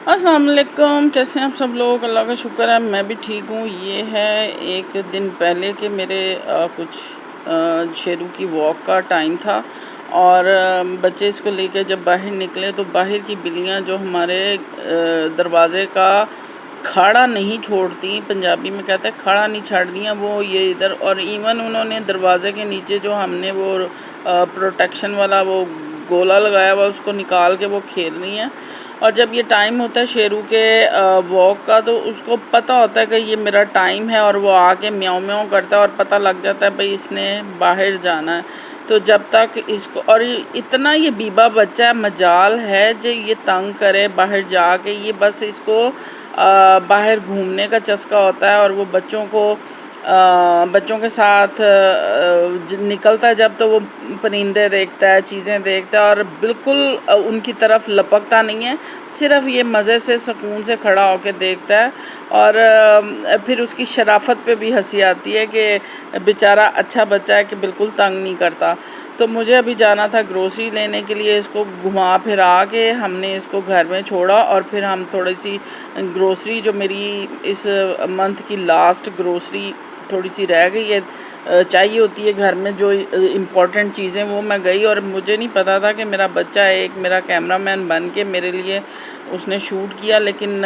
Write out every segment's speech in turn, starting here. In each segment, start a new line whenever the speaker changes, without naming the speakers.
السلام علیکم، کیسے ہیں آپ سب لوگ؟ اللہ کا شکر ہے میں بھی ٹھیک ہوں۔ یہ ہے ایک دن پہلے کہ میرے کچھ شیرو کی واک کا ٹائم تھا، اور بچے اس کو لے کے جب باہر نکلے تو باہر کی بلیاں جو ہمارے دروازے کا کھاڑا نہیں چھوڑتی، پنجابی میں کہتے ہیں کھاڑا نہیں چھاڑ دیا، وہ یہ ادھر، اور ایون انہوں نے دروازے کے نیچے جو ہم نے وہ پروٹیکشن والا وہ گولا لگایا ہوا اس کو نکال کے وہ کھیل رہی ہیں۔ اور جب یہ ٹائم ہوتا ہے شیرو کے واک کا تو اس کو پتہ ہوتا ہے کہ یہ میرا ٹائم ہے، اور وہ آ کے میاؤں میاؤں کرتا ہے اور پتہ لگ جاتا ہے بھئی اس نے باہر جانا ہے۔ تو جب تک اس کو، اور اتنا یہ بیبا بچہ ہے، مجال ہے جو یہ تنگ کرے باہر جا کے، یہ بس اس کو باہر گھومنے کا چسکا ہوتا ہے، اور وہ بچوں کے ساتھ نکلتا ہے جب تو وہ پرندے دیکھتا ہے، چیزیں دیکھتا ہے، اور بالکل ان کی طرف لپکتا نہیں ہے، صرف یہ مزے سے سکون سے کھڑا ہو کے دیکھتا ہے۔ اور پھر اس کی شرافت پہ بھی ہنسی آتی ہے کہ بیچارہ اچھا بچہ ہے کہ بالکل تنگ نہیں کرتا۔ تو مجھے ابھی جانا تھا گروسری لینے کے لیے، اس کو گھما پھرا کے ہم نے اس کو گھر میں چھوڑا، اور پھر ہم تھوڑی سی گروسری جو میری اس منتھ کی لاسٹ گروسری تھوڑی سی رہ گئی ہے، چاہیے ہوتی ہے گھر میں جو امپورٹنٹ چیزیں، وہ میں گئی، اور مجھے نہیں پتا تھا کہ میرا بچہ ایک میرا کیمرہ مین بن کے میرے لیے اس نے شوٹ کیا، لیکن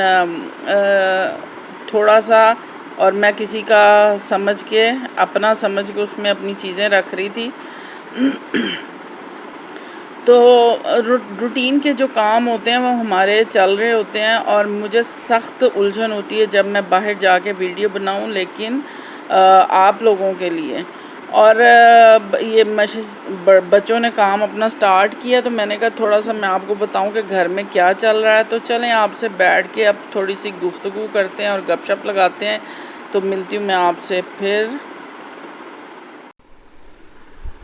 تھوڑا سا، اور میں کسی کا سمجھ کے، اپنا سمجھ کے اس میں اپنی چیزیں رکھ رہی تھی۔ تو روٹین کے جو کام ہوتے ہیں وہ ہمارے چل رہے ہوتے ہیں، اور مجھے سخت الجھن ہوتی ہے جب میں باہر جا کے ویڈیو بناؤں، لیکن آپ لوگوں کے لیے۔ اور یہ بچوں نے کام اپنا سٹارٹ کیا، تو میں نے کہا تھوڑا سا میں آپ کو بتاؤں کہ گھر میں کیا چل رہا ہے، تو چلیں آپ سے بیٹھ کے اب تھوڑی سی گفتگو کرتے ہیں اور گپ شپ لگاتے ہیں۔ تو ملتی ہوں میں آپ سے پھر۔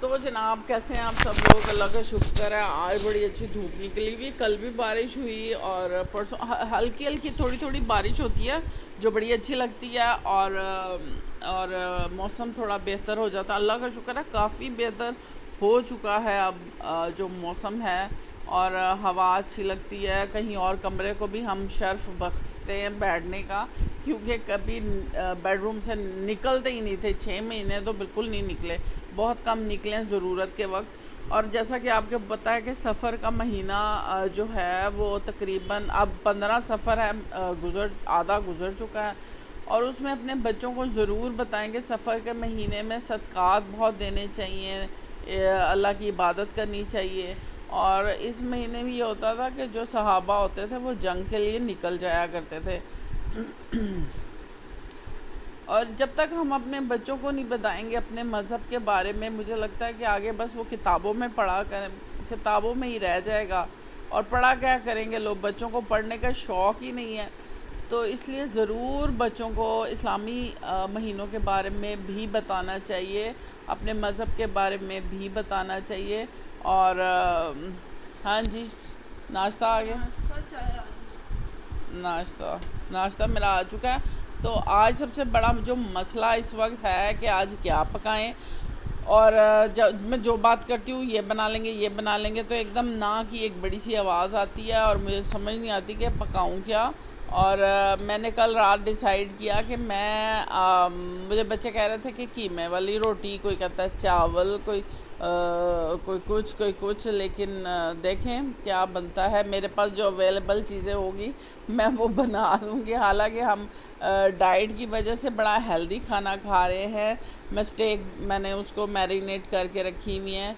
تو جناب کیسے ہیں آپ سب لوگ؟ اللہ کا شکر ہے آج بڑی اچھی دھوپ نکلی ہوئی، کل بھی بارش ہوئی، اور پرسوں ہلکی ہلکی تھوڑی تھوڑی بارش ہوتی ہے جو بڑی اچھی لگتی ہے، اور موسم تھوڑا بہتر ہو جاتا ہے۔ اللہ کا شکر ہے کافی بہتر ہو چکا ہے اب جو موسم ہے، اور ہوا اچھی لگتی ہے۔ کہیں اور کمرے کو بھی ہم شرف بخشتے ہیں بیٹھنے کا، کیونکہ کبھی بیڈ روم سے نکلتے ہی نہیں تھے، 6 مہینے تو بالکل نہیں نکلے، بہت کم نکلیں ضرورت کے وقت۔ اور جیسا کہ آپ کو پتہ ہے کہ سفر کا مہینہ جو ہے وہ تقریباً اب 15 سفر ہے، آدھا گزر چکا ہے، اور اس میں اپنے بچوں کو ضرور بتائیں کہ سفر کے مہینے میں صدقات بہت دینے چاہیے، اللہ کی عبادت کرنی چاہیے۔ اور اس مہینے میں یہ ہوتا تھا کہ جو صحابہ ہوتے تھے وہ جنگ کے لیے نکل جایا کرتے تھے، اور جب تک ہم اپنے بچوں کو نہیں بتائیں گے اپنے مذہب کے بارے میں، مجھے لگتا ہے کہ آگے بس وہ کتابوں میں پڑھا کر کتابوں میں ہی رہ جائے گا، اور پڑھا کیا کریں گے لوگ؟ بچوں کو پڑھنے کا شوق ہی نہیں ہے۔ تو اس لیے ضرور بچوں کو اسلامی مہینوں کے بارے میں بھی بتانا چاہیے، اپنے مذہب کے بارے میں بھی بتانا چاہیے۔ اور ہاں جی، ناشتہ آ گیا؟ ناشتہ میرا آ چکا ہے۔ تو آج سب سے بڑا جو مسئلہ اس وقت ہے کہ آج کیا پکائیں، اور میں جو بات کرتی ہوں یہ بنا لیں گے یہ بنا لیں گے، تو ایک دم نا کی ایک بڑی سی آواز آتی ہے، اور مجھے سمجھ نہیں آتی کہ پکاؤں کیا۔ اور میں نے کل رات ڈیسائیڈ کیا کہ مجھے بچے کہہ رہے تھے کہ قیمے والی روٹی، کوئی کہتا ہے چاول، کوئی کچھ، لیکن دیکھیں کیا بنتا ہے۔ میرے پاس جو اویلیبل چیزیں ہوگی میں وہ بنا دوں گی، حالانکہ ہم ڈائٹ کی وجہ سے بڑا ہیلدی کھانا کھا رہے ہیں۔ میں نے اس کو میرینیٹ کر کے رکھی ہوئی ہیں،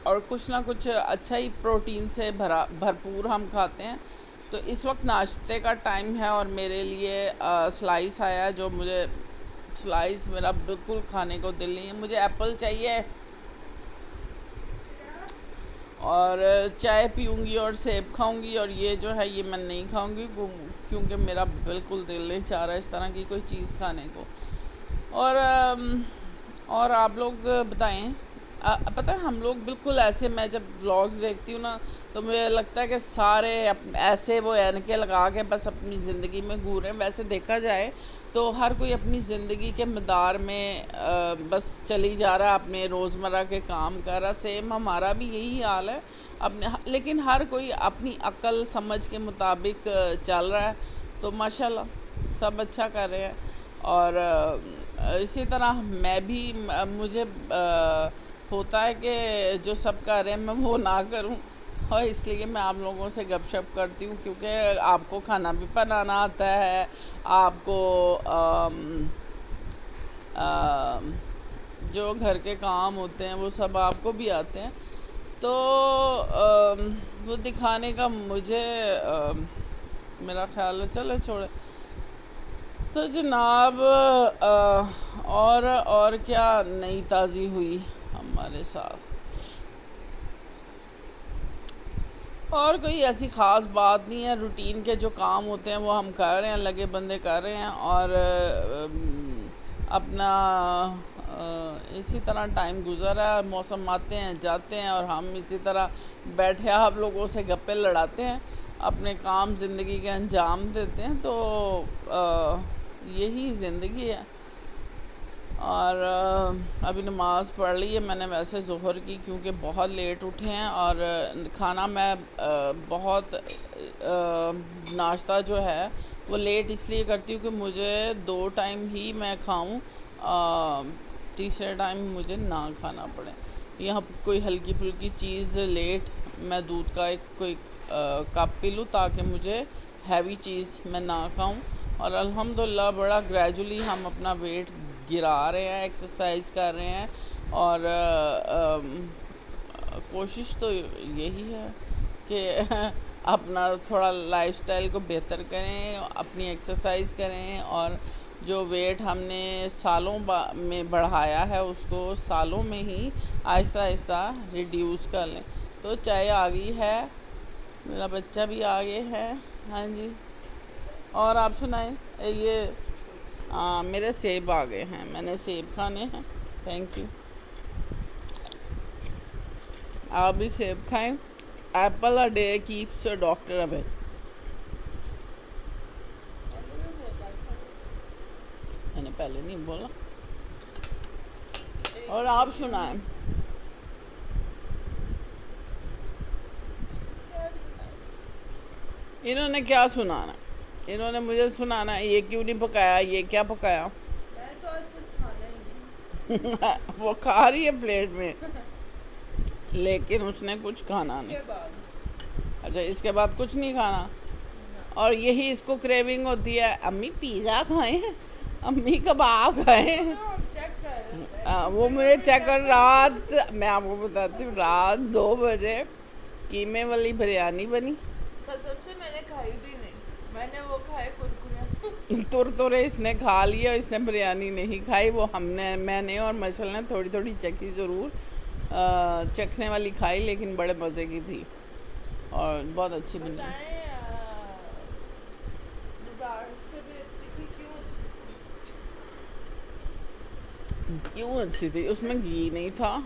اور کچھ نہ کچھ اچھا ہی پروٹین سے بھرپور ہم کھاتے ہیں۔ تو اس وقت ناشتے کا ٹائم ہے، اور میرے لیے سلائس آیا ہے، جو مجھے سلائس میرا بالکل کھانے کو دل نہیں ہے، مجھے ایپل چاہیے، اور چائے پیوں گی اور سیب کھاؤں گی، اور یہ جو ہے یہ میں نہیں کھاؤں گی کیونکہ میرا بالکل دل نہیں چاہ رہا اس طرح کی کوئی چیز کھانے کو۔ اور آپ لوگ بتائیں پتہ ہے ہم لوگ بالکل ایسے، میں جب بلاگز دیکھتی ہوں نا تو مجھے لگتا ہے کہ سارے ایسے وہ اینکیں لگا کے بس اپنی زندگی میں گور ہیں. ویسے دیکھا جائے تو ہر کوئی اپنی زندگی کے مدار میں بس چلی جا رہا ہے، اپنے روزمرہ کے کام کر رہا. سیم ہمارا بھی یہی حال ہے اپنے، لیکن ہر کوئی اپنی عقل سمجھ کے مطابق چل رہا ہے. تو ماشاءاللہ سب اچھا کر رہے ہیں. اور اسی طرح میں بھی، مجھے ہوتا ہے کہ جو سب کر رہے ہیں میں وہ نہ کروں، اور اس لیے میں آپ لوگوں سے گپ شپ کرتی ہوں، کیونکہ آپ کو کھانا بھی بنانا آتا ہے، آپ کو جو گھر کے کام ہوتے ہیں وہ سب آپ کو بھی آتے ہیں. تو وہ دکھانے کا مجھے میرا خیال ہے چلے چھوڑے. تو جناب اور کیا نئی تازی ہوئی ہمارے ساتھ؟ اور کوئی ایسی خاص بات نہیں ہے. روٹین کے جو کام ہوتے ہیں وہ ہم کر رہے ہیں، لگے بندے کر رہے ہیں، اور اپنا اسی طرح ٹائم گزر رہا ہے. اور موسم آتے ہیں جاتے ہیں، اور ہم اسی طرح بیٹھے آپ لوگوں سے گپے لڑاتے ہیں، اپنے کام زندگی کے انجام دیتے ہیں. تو یہی زندگی ہے. اور ابھی نماز پڑھ لی ہے میں نے ویسے ظہر کی، کیونکہ بہت لیٹ اٹھے ہیں. اور کھانا میں بہت ناشتہ جو ہے وہ لیٹ اس لیے کرتی ہوں کہ مجھے 2 ٹائم ہی میں کھاؤں، تیسرے ٹائم مجھے نہ کھانا پڑے. یہاں کوئی ہلکی پھلکی چیز لیٹ، میں دودھ کا کوئی کپ پی لوں تاکہ مجھے ہیوی چیز میں نہ کھاؤں. اور الحمدللہ بڑا گریجولی ہم اپنا ویٹ گرا رہے ہیں، ایکسرسائز کر رہے ہیں. اور کوشش تو یہی ہے کہ اپنا تھوڑا لائف سٹائل کو بہتر کریں، اپنی ایکسرسائز کریں، اور جو ویٹ ہم نے سالوں میں بڑھایا ہے اس کو سالوں میں ہی آہستہ آہستہ ریڈیوس کر لیں. تو چائے آ گئی ہے، میرا بچہ بھی آگے ہے. ہاں جی، اور آپ سنائیں. یہ میرے سیب آ گئے ہیں، میں نے سیب کھانے ہیں. Thank you. آپ بھی سیب کھائیں. Apple a day keeps doctor away. میں نے پہلے نہیں بولا. اور آپ سنائیں. انہوں نے کیا سنانا؟ انہوں نے مجھے سنانا ہے یہ کیوں نہیں پکایا، یہ کیا پکایا.
میں تو آج کچھ کھانا ہی نہیں.
وہ کھا رہی ہے پلیٹ میں، لیکن اس نے کچھ کھانا نہیں. اچھا، اس کے بعد کچھ نہیں کھانا. اور یہی اس کو کریونگ ہوتی ہے، امی پیزا کھائیں، امی کباب کھائیں. وہ مجھے چیک کر، رات میں آپ کو بتاتی ہوں، رات 2 بجے قیمے والی بریانی بنی.
قسم سے میں نے کھائی بھی نہیں. میں نے وہ کھائے کرکرے.
ترے اس نے کھا لیا، اس نے بریانی نہیں کھائی. وہ میں نے اور مشل نے تھوڑی تھوڑی چکھی ضرور، چکھنے والی کھائی، لیکن بڑے مزے کی تھی اور بہت اچھی بنی. کیوں اچھی تھی؟ اس میں گھی نہیں تھا.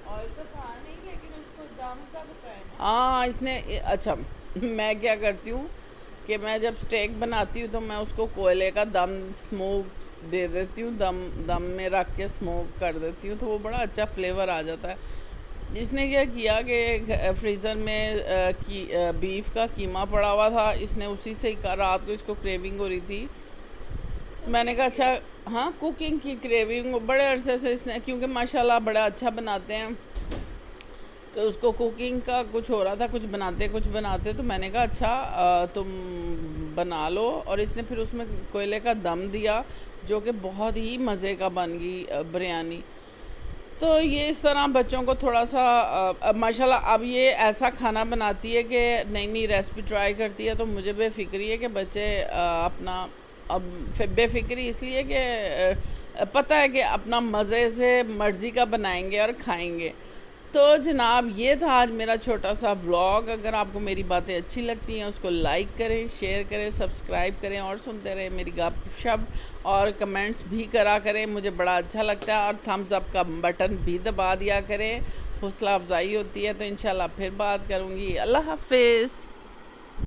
آئل تو تھا نہیں، لیکن اس کو دم کا بتایا نا.
ہاں اس نے. اچھا، میں کیا کرتی ہوں کہ میں جب سٹیک بناتی ہوں تو میں اس کو کوئلے کا دم سموک دے دیتی ہوں، دم میں رکھ کے سموک کر دیتی ہوں، تو وہ بڑا اچھا فلیور آ جاتا ہے. اس نے کیا کیا کہ فریزر میں بیف کا قیمہ پڑا ہوا تھا، اس نے اسی سے رات کو اس کو کریونگ ہو رہی تھی. میں نے کہا اچھا، ہاں کوکنگ کی کریونگ بڑے عرصے سے اس نے، کیونکہ ماشاءاللہ بڑا اچھا بناتے ہیں، تو اس کو کوکنگ کا کچھ ہو رہا تھا، کچھ بناتے. تو میں نے کہا اچھا تم بنا لو. اور اس نے پھر اس میں کوئلے کا دم دیا، جو کہ بہت ہی مزے کا بن گئی بریانی. تو یہ اس طرح بچوں کو تھوڑا سا ماشاءاللہ اب یہ ایسا کھانا بناتی ہے کہ نئی نئی ریسپی ٹرائی کرتی ہے. تو مجھے بے فکری ہے کہ بچے اپنا، اب بے فکری اس لیے کہ پتہ ہے کہ اپنا مزے سے مرضی کا بنائیں گے اور کھائیں گے. تو جناب یہ تھا آج میرا چھوٹا سا ولاگ. اگر آپ کو میری باتیں اچھی لگتی ہیں اس کو لائک کریں, شیئر کریں, سبسکرائب کریں اور سنتے رہیں میری گپ شپ, اور کمنٹس بھی کرا کریں, مجھے بڑا اچھا لگتا ہے, اور تھمز اپ کا بٹن بھی دبا دیا کریں, حوصلہ افزائی ہوتی ہے. تو انشاءاللہ پھر بات کروں گی. اللہ حافظ.